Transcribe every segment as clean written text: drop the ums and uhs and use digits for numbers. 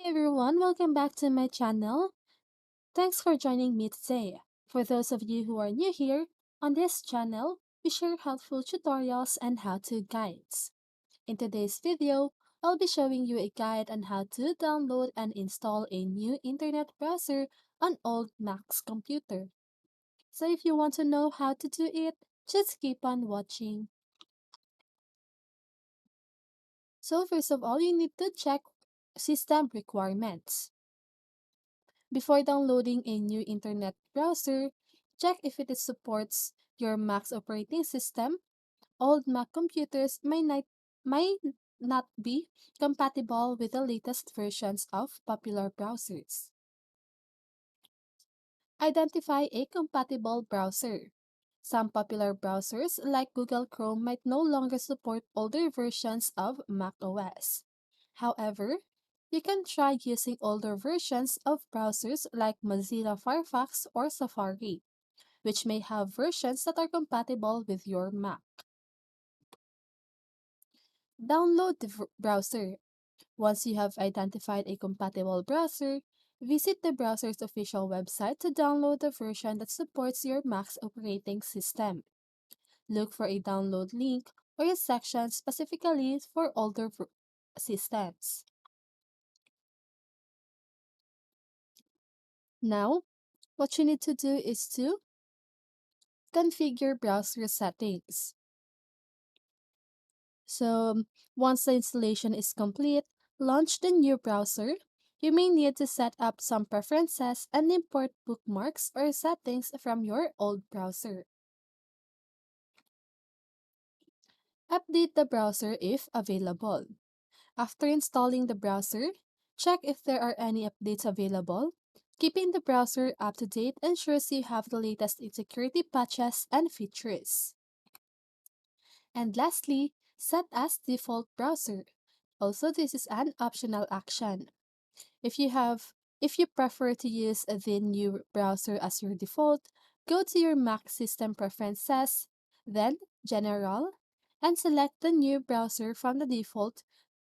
Everyone, welcome back to my channel. Thanks for joining me today. For those of you who are new here, on this channel, we share helpful tutorials and how-to guides. In today's video, I'll be showing you a guide on how to download and install a new internet browser on old Mac's computer. So if you want to know how to do it, just keep on watching. So first of all, you need to check system requirements. Before downloading a new internet browser, check if it supports your Mac's operating system. Old Mac computers may not be compatible with the latest versions of popular browsers. Identify a compatible browser. Some popular browsers, like Google Chrome, might no longer support older versions of macOS. However, you can try using older versions of browsers like Mozilla Firefox or Safari, which may have versions that are compatible with your Mac. Download the browser. Once you have identified a compatible browser, visit the browser's official website to download the version that supports your Mac's operating system. Look for a download link or a section specifically for older systems. Now, what you need to do is to configure browser settings. So, once the installation is complete, launch the new browser. You may need to set up some preferences and import bookmarks or settings from your old browser. Update the browser if available. After installing the browser, check if there are any updates available. Keeping the browser up to date ensures you have the latest in security patches and features. And lastly, set as default browser. Also, this is an optional action. If you prefer to use the new browser as your default, go to your Mac system preferences, then General, and select the new browser from the default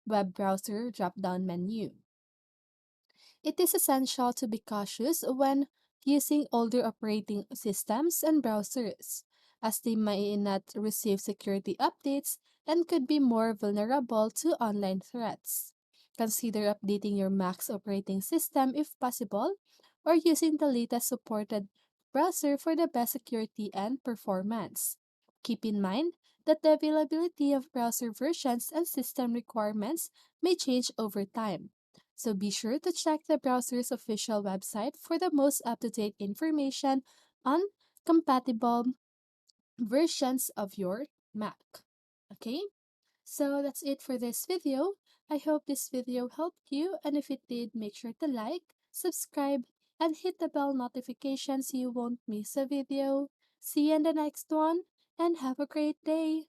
web browser drop-down menu. It is essential to be cautious when using older operating systems and browsers, as they may not receive security updates and could be more vulnerable to online threats. Consider updating your Mac's operating system if possible, or using the latest supported browser for the best security and performance. Keep in mind that the availability of browser versions and system requirements may change over time, so be sure to check the browser's official website for the most up-to-date information on compatible versions of your Mac. Okay? So that's it for this video. I hope this video helped you, and if it did, make sure to like, subscribe, and hit the bell notification so you won't miss a video. See you in the next one, and have a great day!